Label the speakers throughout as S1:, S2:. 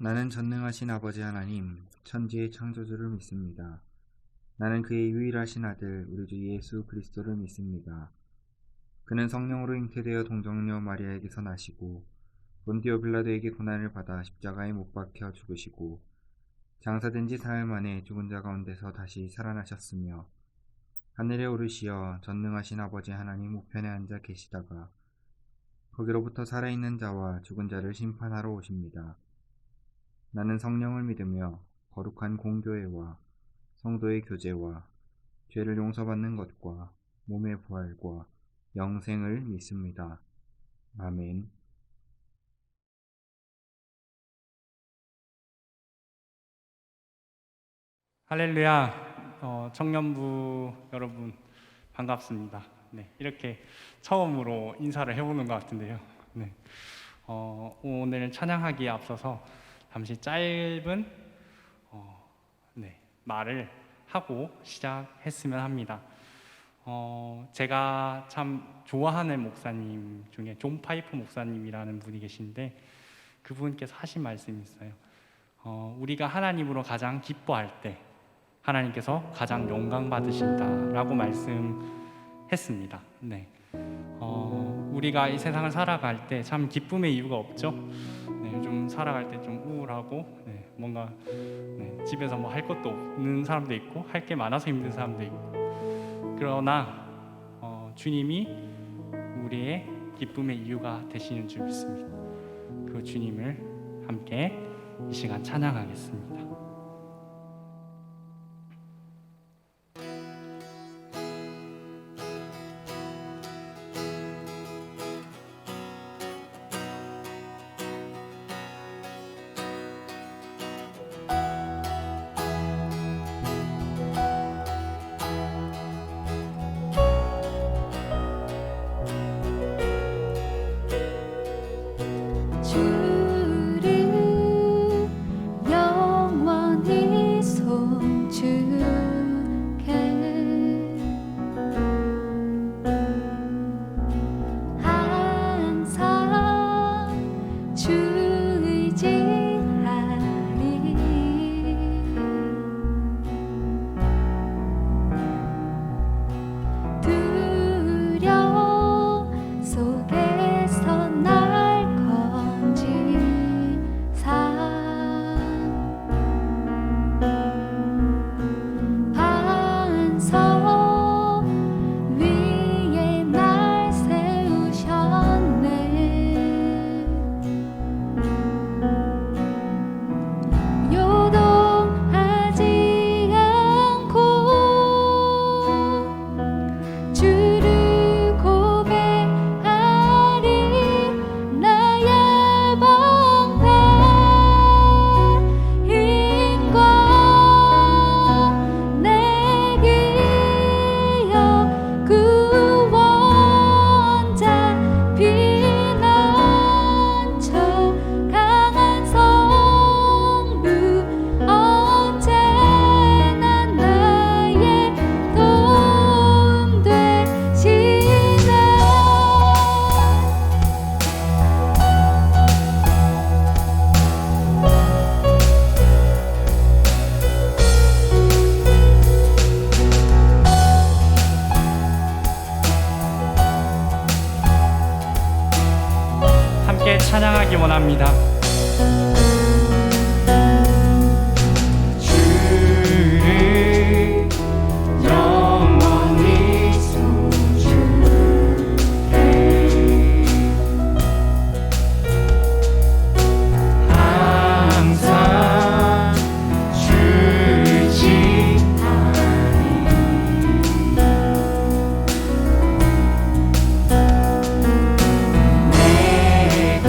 S1: 나는 전능하신 아버지 하나님, 천지의 창조주를 믿습니다. 나는 그의 유일하신 아들, 우리 주 예수 그리스도를 믿습니다. 그는 성령으로 잉태되어 동정녀 마리아에게서 나시고 본디오 빌라도에게 고난을 받아 십자가에 못 박혀 죽으시고 장사된 지 사흘 만에 죽은 자 가운데서 다시 살아나셨으며 하늘에 오르시어 전능하신 아버지 하나님 우편에 앉아 계시다가 거기로부터 살아있는 자와 죽은 자를 심판하러 오십니다. 나는 성령을 믿으며 거룩한 공교회와 성도의 교제와 죄를 용서받는 것과 몸의 부활과 영생을 믿습니다. 아멘.
S2: 할렐루야. 청년부 여러분 반갑습니다. 네, 이렇게 처음으로 인사를 해보는 것 같은데요. 네, 오늘 찬양하기에 앞서서 잠시 짧은 말을 하고 시작했으면 합니다. 제가 참 좋아하는 목사님 중에 존 파이프 목사님이라는 분이 계신데 그분께서 하신 말씀이 있어요. 우리가 하나님으로 가장 기뻐할 때 하나님께서 가장 영광 받으신다라고 말씀했습니다. 네, 우리가 이 세상을 살아갈 때 참 기쁨의 이유가 없죠. 네, 요즘 살아갈 때 좀 우울하고 뭔가 집에서 뭐 할 것도 없는 사람도 있고 할 게 많아서 힘든 사람도 있고, 그러나 주님이 우리의 기쁨의 이유가 되시는 줄 믿습니다. 그 주님을 함께 이 시간 찬양하겠습니다. 찬양하기 원합니다. 주를 영원히 소중해 항상 주를 지키리 내가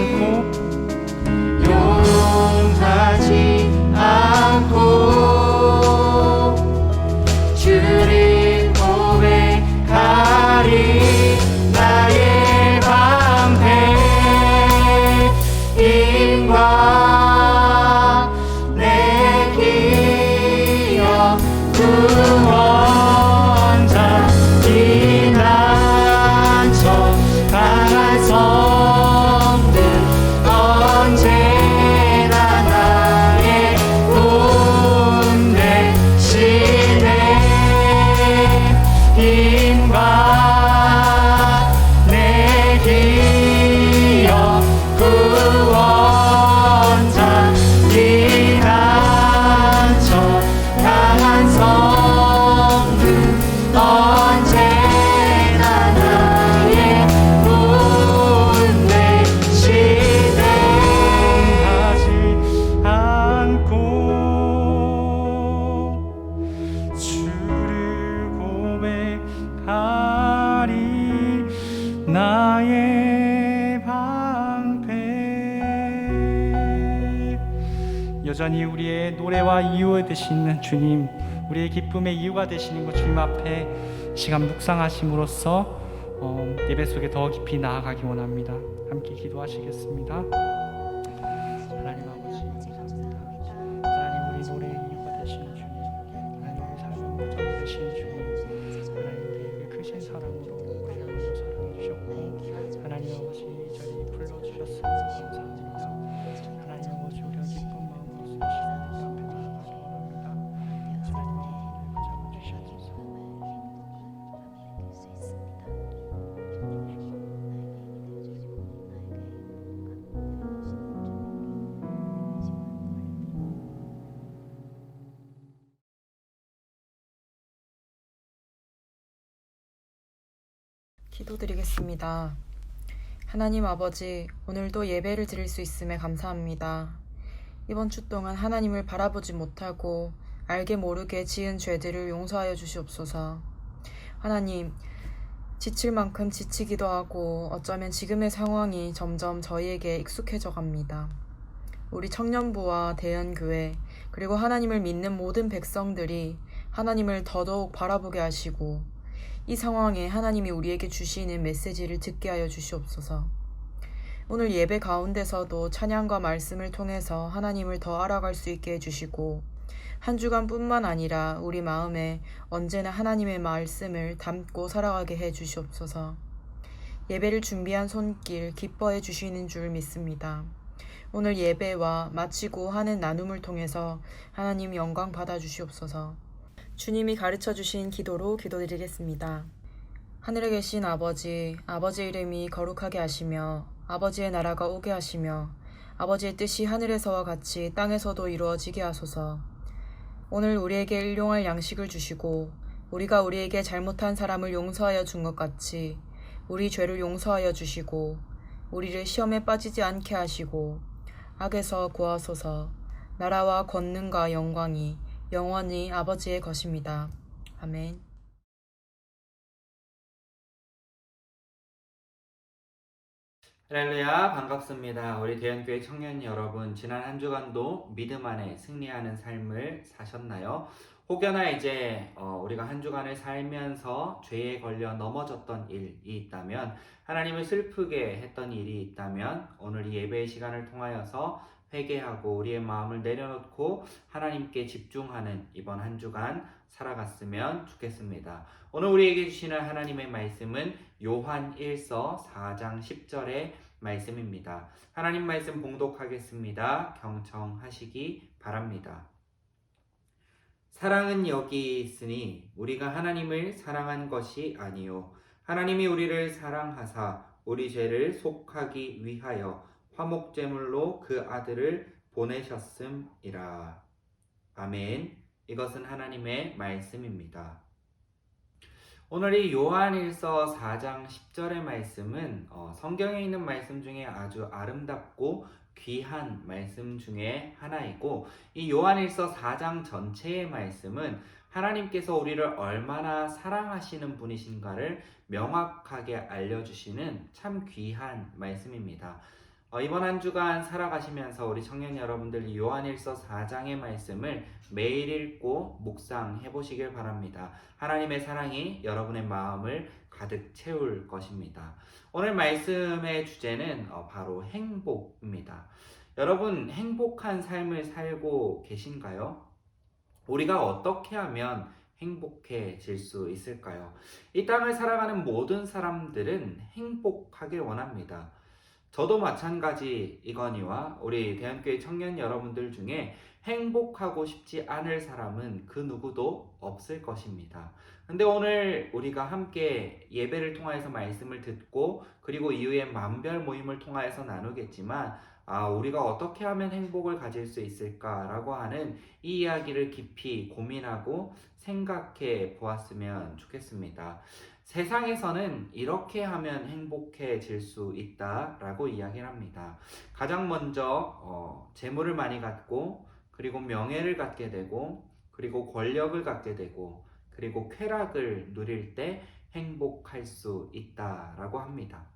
S2: 않고
S3: 용하지 않고 주를 고백하리. 나의 방패임과 내 기업 구원자 피난처 강한 성들 언제나 나의 도움 되시네. 힘과 내 기업 구원자 피난처 강한 성들 언제나 나의 도움 되시네.
S2: 하지 않고 주를 고백하리. 나의 방패. 여전히 우리의 노래와 이유 되시는 주님, 우리의 기쁨의 이유가 되시는 것 주님 앞에 시간 묵상하심으로써 예배 속에 더 깊이 나아가기 원합니다. 함께 기도하시겠습니다. 하나님 아버지 감사합니다. 하나님 우리 노래의 이유가 되시는 주님, 하나님 우리 삶의 목적이 되시는 주님, 하나님 우리에게 크신 사랑으로 우리를 먼저 사랑해 주셨고 하나님 아버지 이 자리에 불러주셨으니 감사합니다. 하나님 아버지 우리가 기쁜 마음으로 쓰시는 이 앞에 나아가기 원합니다. 하나님 아버지 붙잡아 주시옵소서.
S4: 기도드리겠습니다. 하나님 아버지, 오늘도 예배를 드릴 수 있음에 감사합니다. 이번 주 동안 하나님을 바라보지 못하고 알게 모르게 지은 죄들을 용서하여 주시옵소서. 하나님, 지칠 만큼 지치기도 하고 어쩌면 지금의 상황이 점점 저희에게 익숙해져 갑니다. 우리 청년부와 대연교회 그리고 하나님을 믿는 모든 백성들이 하나님을 더더욱 바라보게 하시고 이 상황에 하나님이 우리에게 주시는 메시지를 듣게 하여 주시옵소서. 오늘 예배 가운데서도 찬양과 말씀을 통해서 하나님을 더 알아갈 수 있게 해주시고 한 주간뿐만 아니라 우리 마음에 언제나 하나님의 말씀을 담고 살아가게 해 주시옵소서. 예배를 준비한 손길 기뻐해 주시는 줄 믿습니다. 오늘 예배와 마치고 하는 나눔을 통해서 하나님 영광 받아 주시옵소서. 주님이 가르쳐 주신 기도로 기도드리겠습니다. 하늘에 계신 아버지, 아버지의 이름이 거룩하게 하시며 아버지의 나라가 오게 하시며 아버지의 뜻이 하늘에서와 같이 땅에서도 이루어지게 하소서. 오늘 우리에게 일용할 양식을 주시고 우리가 우리에게 잘못한 사람을 용서하여 준 것 같이 우리 죄를 용서하여 주시고 우리를 시험에 빠지지 않게 하시고 악에서 구하소서. 나라와 권능과 영광이 영원히 아버지의 것입니다. 아멘.
S1: 할렐루야, 반갑습니다. 우리 대연교회 청년 여러분, 지난 한 주간도 믿음 안에 승리하는 삶을 사셨나요? 혹여나 이제 우리가 한 주간을 살면서 죄에 걸려 넘어졌던 일이 있다면, 하나님을 슬프게 했던 일이 있다면 오늘 이 예배의 시간을 통하여서 회개하고 우리의 마음을 내려놓고 하나님께 집중하는 이번 한 주간 살아갔으면 좋겠습니다. 오늘 우리에게 주시는 하나님의 말씀은 요한 1서 4장 10절의 말씀입니다. 하나님 말씀 봉독하겠습니다. 경청하시기 바랍니다. 사랑은 여기 있으니 우리가 하나님을 사랑한 것이 아니요 하나님이 우리를 사랑하사 우리 죄를 속하기 위하여 화목제물로 그 아들을 보내셨음이라. 아멘. 이것은 하나님의 말씀입니다. 오늘 이 요한일서 4장 10절의 말씀은 성경에 있는 말씀 중에 아주 아름답고 귀한 말씀 중에 하나이고, 이 요한일서 4장 전체의 말씀은 하나님께서 우리를 얼마나 사랑하시는 분이신가를 명확하게 알려주시는 참 귀한 말씀입니다. 이번 한 주간 살아가시면서 우리 청년 여러분들 요한일서 4장의 말씀을 매일 읽고 묵상해 보시길 바랍니다. 하나님의 사랑이 여러분의 마음을 가득 채울 것입니다. 오늘 말씀의 주제는 바로 행복입니다. 여러분, 행복한 삶을 살고 계신가요? 우리가 어떻게 하면 행복해질 수 있을까요? 이 땅을 살아가는 모든 사람들은 행복하길 원합니다. 저도 마찬가지이거니와 우리 대한교회 청년 여러분들 중에 행복하고 싶지 않을 사람은 그 누구도 없을 것입니다. 근데 오늘 우리가 함께 예배를 통해서 말씀을 듣고 그리고 이후에 만별 모임을 통해서 나누겠지만 우리가 어떻게 하면 행복을 가질 수 있을까라고 하는 이 이야기를 깊이 고민하고 생각해 보았으면 좋겠습니다. 세상에서는 이렇게 하면 행복해질 수 있다라고 이야기를 합니다. 가장 먼저 재물을 많이 갖고 그리고 명예를 갖게 되고 그리고 권력을 갖게 되고 그리고 쾌락을 누릴 때 행복할 수 있다라고 합니다.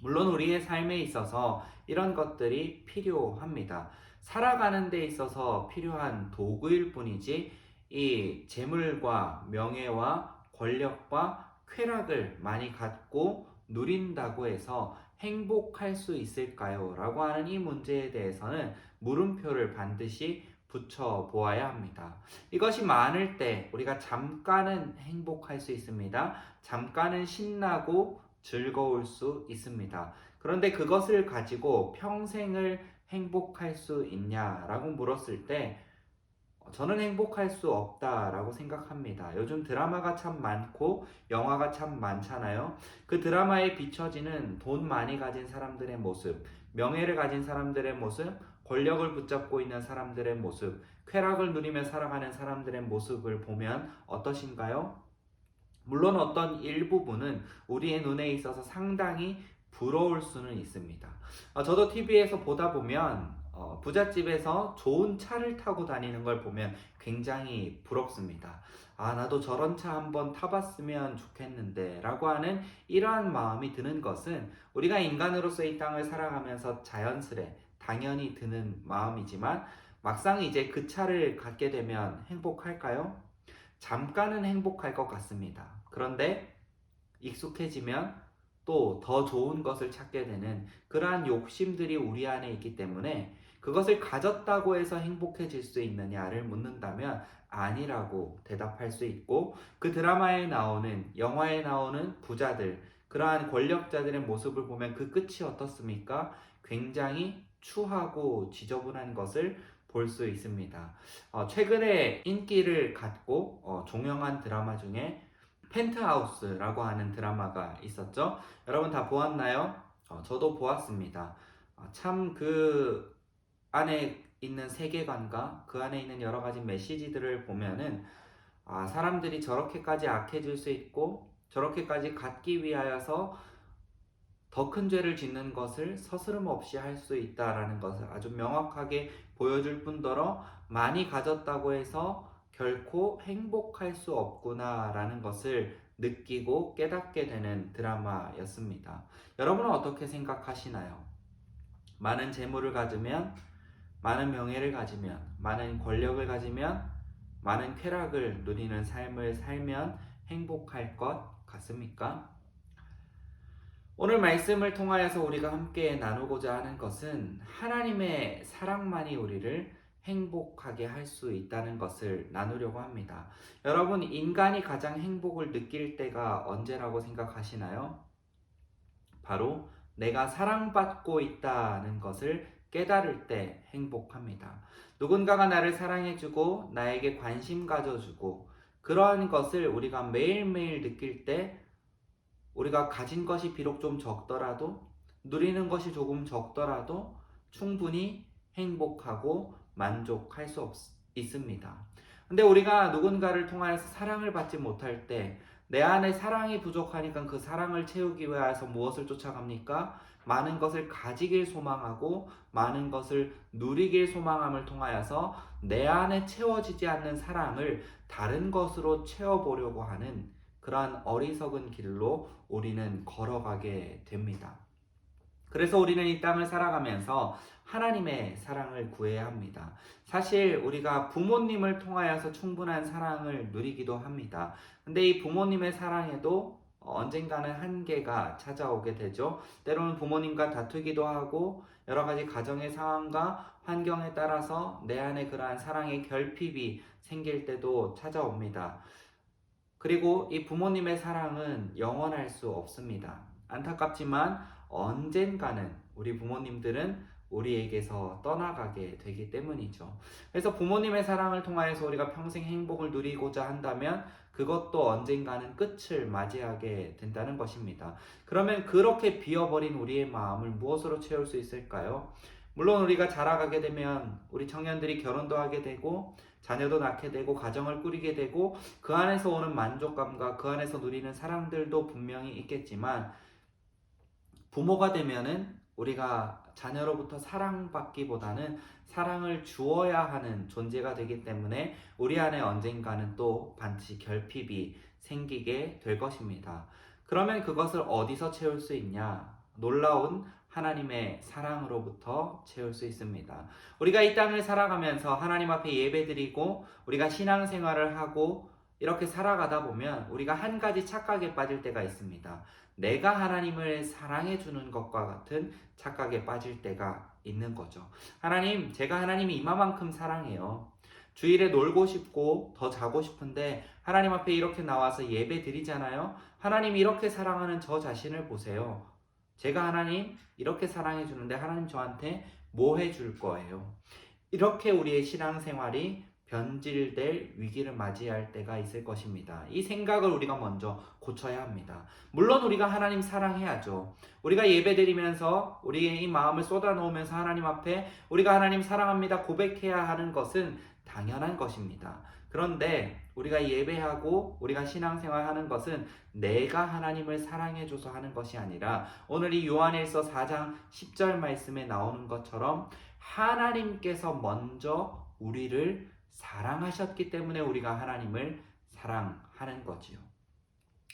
S1: 물론 우리의 삶에 있어서 이런 것들이 필요합니다. 살아가는 데 있어서 필요한 도구일 뿐이지 이 재물과 명예와 권력과 쾌락을 많이 갖고 누린다고 해서 행복할 수 있을까요? 라고 하는 이 문제에 대해서는 물음표를 반드시 붙여 보아야 합니다. 이것이 많을 때 우리가 잠깐은 행복할 수 있습니다. 잠깐은 신나고 즐거울 수 있습니다. 그런데 그것을 가지고 평생을 행복할 수 있냐라고 물었을 때 저는 행복할 수 없다라고 생각합니다. 요즘 드라마가 참 많고 영화가 참 많잖아요. 그 드라마에 비춰지는 돈 많이 가진 사람들의 모습, 명예를 가진 사람들의 모습, 권력을 붙잡고 있는 사람들의 모습, 쾌락을 누리며 살아가는 사람들의 모습을 보면 어떠신가요? 물론 어떤 일부분은 우리의 눈에 있어서 상당히 부러울 수는 있습니다. 저도 TV에서 보다 보면 부잣집에서 좋은 차를 타고 다니는 걸 보면 굉장히 부럽습니다. 나도 저런 차 한번 타봤으면 좋겠는데 라고 하는 이러한 마음이 드는 것은 우리가 인간으로서 이 땅을 살아가면서 자연스레 당연히 드는 마음이지만 막상 이제 그 차를 갖게 되면 행복할까요? 잠깐은 행복할 것 같습니다. 그런데 익숙해지면 또 더 좋은 것을 찾게 되는 그러한 욕심들이 우리 안에 있기 때문에 그것을 가졌다고 해서 행복해질 수 있느냐를 묻는다면 아니라고 대답할 수 있고, 그 드라마에 나오는, 영화에 나오는 부자들, 그러한 권력자들의 모습을 보면 그 끝이 어떻습니까? 굉장히 추하고 지저분한 것을 볼 수 있습니다. 최근에 인기를 갖고 종영한 드라마 중에 펜트하우스라고 하는 드라마가 있었죠. 여러분 다 보았나요? 저도 보았습니다. 참 그 안에 있는 세계관과 그 안에 있는 여러 가지 메시지들을 보면은 사람들이 저렇게까지 악해질 수 있고 저렇게까지 갖기 위하여서 더 큰 죄를 짓는 것을 서스름 없이 할 수 있다라는 것을 아주 명확하게 보여줄 뿐더러 많이 가졌다고 해서 결코 행복할 수 없구나라는 것을 느끼고 깨닫게 되는 드라마였습니다. 여러분은 어떻게 생각하시나요? 많은 재물을 가지면, 많은 명예를 가지면, 많은 권력을 가지면, 많은 쾌락을 누리는 삶을 살면 행복할 것 같습니까? 오늘 말씀을 통하여서 우리가 함께 나누고자 하는 것은 하나님의 사랑만이 우리를 행복하게 할 수 있다는 것을 나누려고 합니다. 여러분, 인간이 가장 행복을 느낄 때가 언제라고 생각하시나요? 바로 내가 사랑받고 있다는 것을 깨달을 때 행복합니다. 누군가가 나를 사랑해주고 나에게 관심 가져주고 그러한 것을 우리가 매일매일 느낄 때 우리가 가진 것이 비록 좀 적더라도, 누리는 것이 조금 적더라도 충분히 행복하고 만족할 수 있습니다. 근데 우리가 누군가를 통하여서 사랑을 받지 못할 때 내 안에 사랑이 부족하니까 그 사랑을 채우기 위해서 무엇을 쫓아갑니까? 많은 것을 가지길 소망하고 많은 것을 누리길 소망함을 통하여서 내 안에 채워지지 않는 사랑을 다른 것으로 채워보려고 하는 그러한 어리석은 길로 우리는 걸어가게 됩니다. 그래서 우리는 이 땅을 살아가면서 하나님의 사랑을 구해야 합니다. 사실 우리가 부모님을 통하여서 충분한 사랑을 누리기도 합니다. 근데 이 부모님의 사랑에도 언젠가는 한계가 찾아오게 되죠. 때로는 부모님과 다투기도 하고 여러 가지 가정의 상황과 환경에 따라서 내 안에 그러한 사랑의 결핍이 생길 때도 찾아옵니다. 그리고 이 부모님의 사랑은 영원할 수 없습니다. 안타깝지만 언젠가는 우리 부모님들은 우리에게서 떠나가게 되기 때문이죠. 그래서 부모님의 사랑을 통하여서 우리가 평생 행복을 누리고자 한다면 그것도 언젠가는 끝을 맞이하게 된다는 것입니다. 그러면 그렇게 비어버린 우리의 마음을 무엇으로 채울 수 있을까요? 물론 우리가 자라가게 되면 우리 청년들이 결혼도 하게 되고 자녀도 낳게 되고 가정을 꾸리게 되고 그 안에서 오는 만족감과 그 안에서 누리는 사랑들도 분명히 있겠지만 부모가 되면은 우리가 자녀로부터 사랑받기보다는 사랑을 주어야 하는 존재가 되기 때문에 우리 안에 언젠가는 또 반드시 결핍이 생기게 될 것입니다. 그러면 그것을 어디서 채울 수 있냐? 놀라운 하나님의 사랑으로부터 채울 수 있습니다. 우리가 이 땅을 살아가면서 하나님 앞에 예배드리고 우리가 신앙생활을 하고 이렇게 살아가다 보면 우리가 한 가지 착각에 빠질 때가 있습니다. 내가 하나님을 사랑해 주는 것과 같은 착각에 빠질 때가 있는 거죠. 하나님, 제가 하나님이 이만큼 사랑해요. 주일에 놀고 싶고 더 자고 싶은데 하나님 앞에 이렇게 나와서 예배 드리잖아요. 하나님 이렇게 사랑하는 저 자신을 보세요. 제가 하나님 이렇게 사랑해 주는데 하나님 저한테 뭐 해줄 거예요? 이렇게 우리의 신앙생활이 변질될 위기를 맞이할 때가 있을 것입니다. 이 생각을 우리가 먼저 고쳐야 합니다. 물론 우리가 하나님 사랑해야죠. 우리가 예배드리면서 우리의 이 마음을 쏟아놓으면서 하나님 앞에 우리가 하나님 사랑합니다 고백해야 하는 것은 당연한 것입니다. 그런데 우리가 예배하고 우리가 신앙생활하는 것은 내가 하나님을 사랑해줘서 하는 것이 아니라 오늘 이 요한일서 4장 10절 말씀에 나오는 것처럼 하나님께서 먼저 우리를 사랑하셨기 때문에 우리가 하나님을 사랑하는 거지요.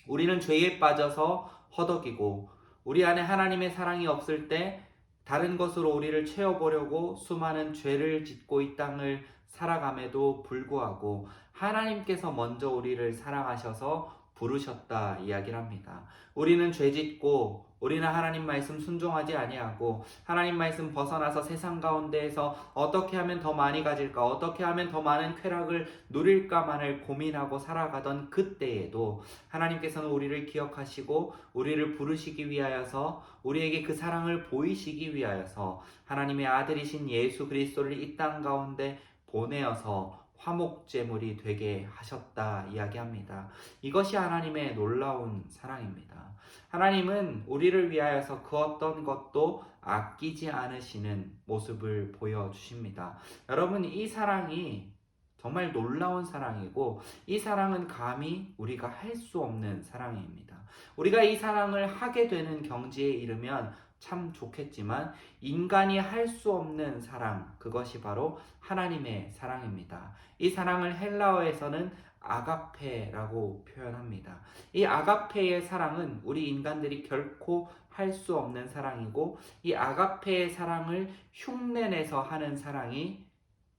S1: 우리는 죄에 빠져서 허덕이고 우리 안에 하나님의 사랑이 없을 때 다른 것으로 우리를 채워보려고 수많은 죄를 짓고 이 땅을 살아감에도 불구하고 하나님께서 먼저 우리를 사랑하셔서 부르셨다 이야기를 합니다. 우리는 죄짓고 우리는 하나님 말씀 순종하지 아니하고 하나님 말씀 벗어나서 세상 가운데에서 어떻게 하면 더 많이 가질까 어떻게 하면 더 많은 쾌락을 누릴까만을 고민하고 살아가던 그때에도 하나님께서는 우리를 기억하시고 우리를 부르시기 위하여서 우리에게 그 사랑을 보이시기 위하여서 하나님의 아들이신 예수 그리스도를 이 땅 가운데 보내어서 화목제물이 되게 하셨다 이야기합니다. 이것이 하나님의 놀라운 사랑입니다. 하나님은 우리를 위하여서 그 어떤 것도 아끼지 않으시는 모습을 보여주십니다. 여러분, 이 사랑이 정말 놀라운 사랑이고 이 사랑은 감히 우리가 할 수 없는 사랑입니다. 우리가 이 사랑을 하게 되는 경지에 이르면 참 좋겠지만 인간이 할 수 없는 사랑, 그것이 바로 하나님의 사랑입니다. 이 사랑을 헬라어에서는 아가페라고 표현합니다. 이 아가페의 사랑은 우리 인간들이 결코 할 수 없는 사랑이고 이 아가페의 사랑을 흉내내서 하는 사랑이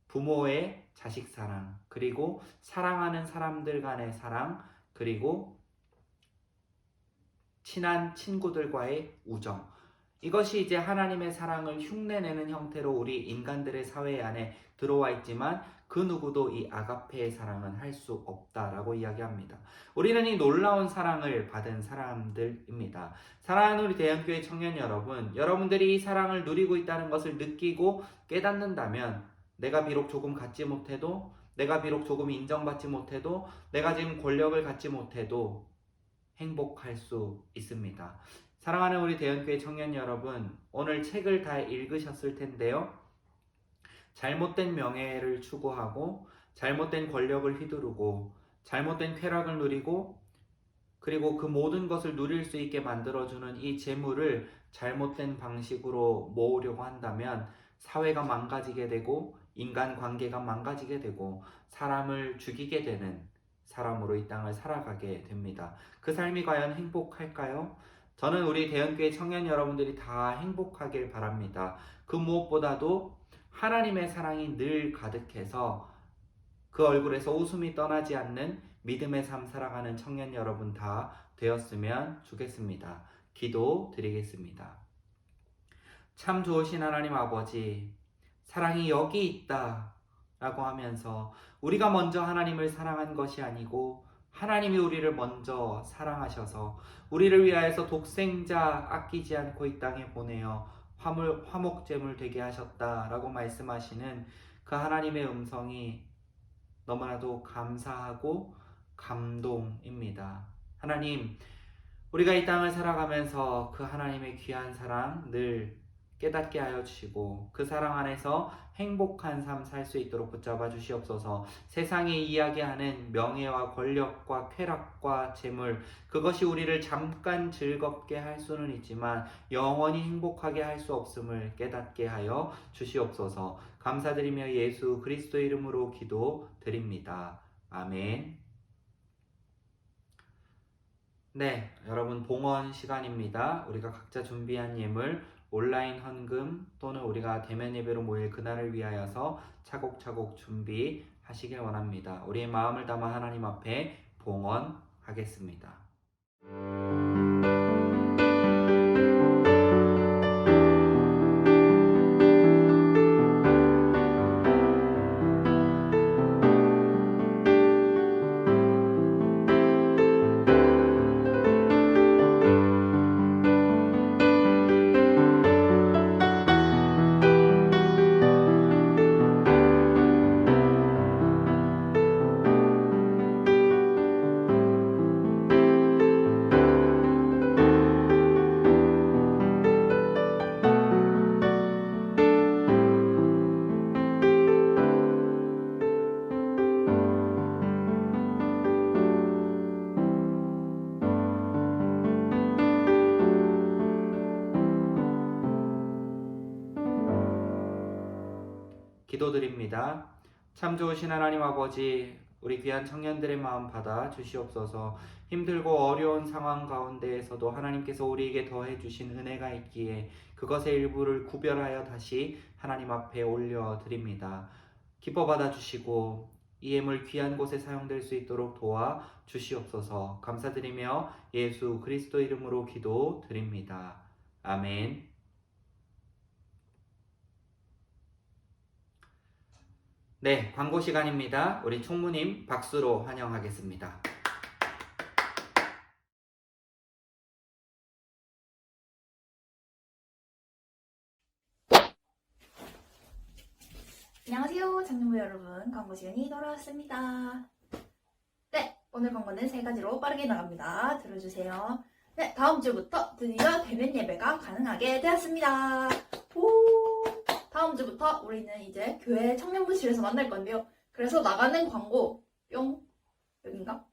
S1: 부모의 자식 사랑, 그리고 사랑하는 사람들 간의 사랑, 그리고 친한 친구들과의 우정, 이것이 이제 하나님의 사랑을 흉내내는 형태로 우리 인간들의 사회 안에 들어와 있지만 그 누구도 이 아가페의 사랑은 할 수 없다라고 이야기합니다. 우리는 이 놀라운 사랑을 받은 사람들입니다. 사랑하는 우리 대형교회 청년 여러분, 여러분들이 이 사랑을 누리고 있다는 것을 느끼고 깨닫는다면 내가 비록 조금 갖지 못해도, 내가 비록 조금 인정받지 못해도, 내가 지금 권력을 갖지 못해도 행복할 수 있습니다. 사랑하는 우리 대형교회 청년 여러분, 오늘 책을 다 읽으셨을 텐데요. 잘못된 명예를 추구하고 잘못된 권력을 휘두르고 잘못된 쾌락을 누리고 그리고 그 모든 것을 누릴 수 있게 만들어주는 이 재물을 잘못된 방식으로 모으려고 한다면 사회가 망가지게 되고 인간관계가 망가지게 되고 사람을 죽이게 되는 사람으로 이 땅을 살아가게 됩니다. 그 삶이 과연 행복할까요? 저는 우리 대연교회 청년 여러분들이 다 행복하길 바랍니다. 그 무엇보다도 하나님의 사랑이 늘 가득해서 그 얼굴에서 웃음이 떠나지 않는 믿음의 삶 살아가는 청년 여러분 다 되었으면 좋겠습니다. 기도 드리겠습니다. 참 좋으신 하나님 아버지, 사랑이 여기 있다 라고 하면서 우리가 먼저 하나님을 사랑한 것이 아니고 하나님이 우리를 먼저 사랑하셔서 우리를 위하여서 독생자 아끼지 않고 이 땅에 보내어 화목제물 되게 하셨다라고 말씀하시는 그 하나님의 음성이 너무나도 감사하고 감동입니다. 하나님, 우리가 이 땅을 살아가면서 그 하나님의 귀한 사랑 늘 깨닫게 하여 주시고 그 사랑 안에서 행복한 삶 살 수 있도록 붙잡아 주시옵소서. 세상이 이야기하는 명예와 권력과 쾌락과 재물, 그것이 우리를 잠깐 즐겁게 할 수는 있지만 영원히 행복하게 할 수 없음을 깨닫게 하여 주시옵소서. 감사드리며 예수 그리스도 이름으로 기도드립니다. 아멘. 네, 여러분 봉헌 시간입니다. 우리가 각자 준비한 예물 온라인 헌금 또는 우리가 대면 예배로 모일 그날을 위하여서 차곡차곡 준비하시길 원합니다. 우리의 마음을 담아 하나님 앞에 봉헌하겠습니다. 기도드립니다. 참 좋으신 하나님 아버지, 우리 귀한 청년들의 마음 받아 주시옵소서. 힘들고 어려운 상황 가운데에서도 하나님께서 우리에게 더해 주신 은혜가 있기에 그것의 일부를 구별하여 다시 하나님 앞에 올려드립니다. 기뻐 받아 주시고 이 예물 귀한 곳에 사용될 수 있도록 도와 주시옵소서. 감사드리며 예수 그리스도 이름으로 기도드립니다. 아멘. 네, 광고 시간입니다. 우리 총무님 박수로 환영하겠습니다.
S5: 안녕하세요, 장년부 여러분. 광고 시간이 돌아왔습니다. 네, 오늘 광고는 3가지로 빠르게 나갑니다. 들어주세요. 네, 다음 주부터 드디어 대면 예배가 가능하게 되었습니다. 다음 주부터 우리는 이제 교회 청년부실에서 만날 건데요. 그래서 나가는 광고 뿅 여긴가?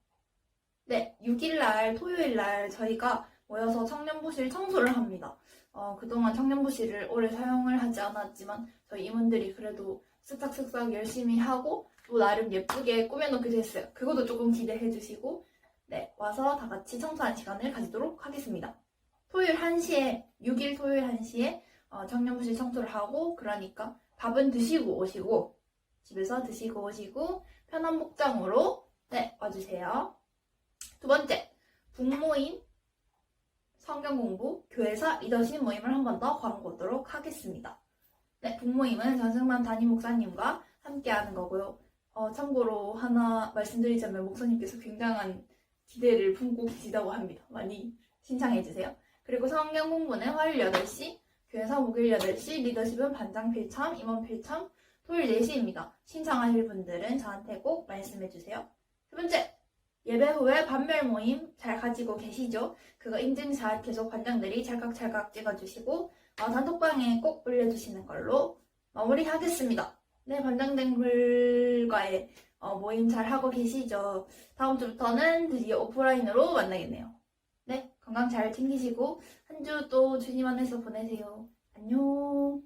S5: 네, 6일날 토요일날 저희가 모여서 청년부실 청소를 합니다. 그동안 청년부실을 오래 사용을 하지 않았지만 저희 임원들이 그래도 쓱싹쓱싹 열심히 하고 또 나름 예쁘게 꾸며놓기도 했어요. 그것도 조금 기대해 주시고 네, 와서 다 같이 청소하는 시간을 가지도록 하겠습니다. 토요일 1시에 6일 토요일 1시에 청년부실 청소를 하고 그러니까 밥은 드시고 오시고 집에서 드시고 오시고 편한 복장으로 네, 와주세요. 두 번째, 북모임, 성경공부, 교회사 리더십 모임을 한 번 더 광고하도록 하겠습니다. 네, 북모임은 전승만 담임 목사님과 함께하는 거고요. 참고로 하나 말씀드리자면 목사님께서 굉장한 기대를 품고 계시다고 합니다. 많이 신청해주세요. 그리고 성경공부는 화요일 8시, 교회사 목요일 8시, 리더십은 반장 필참, 임원 필참, 토요일 4시입니다. 신청하실 분들은 저한테 꼭 말씀해주세요. 세 번째, 예배 후에 반별 모임 잘 가지고 계시죠? 그거 인증샷 계속 관장들이 찰칵찰칵 찍어주시고 단톡방에 꼭 올려주시는 걸로 마무리하겠습니다. 네, 관장님들과의 모임 잘 하고 계시죠? 다음 주부터는 드디어 오프라인으로 만나겠네요. 네, 건강 잘 챙기시고 한 주 또 주님 안에서 보내세요. 안녕.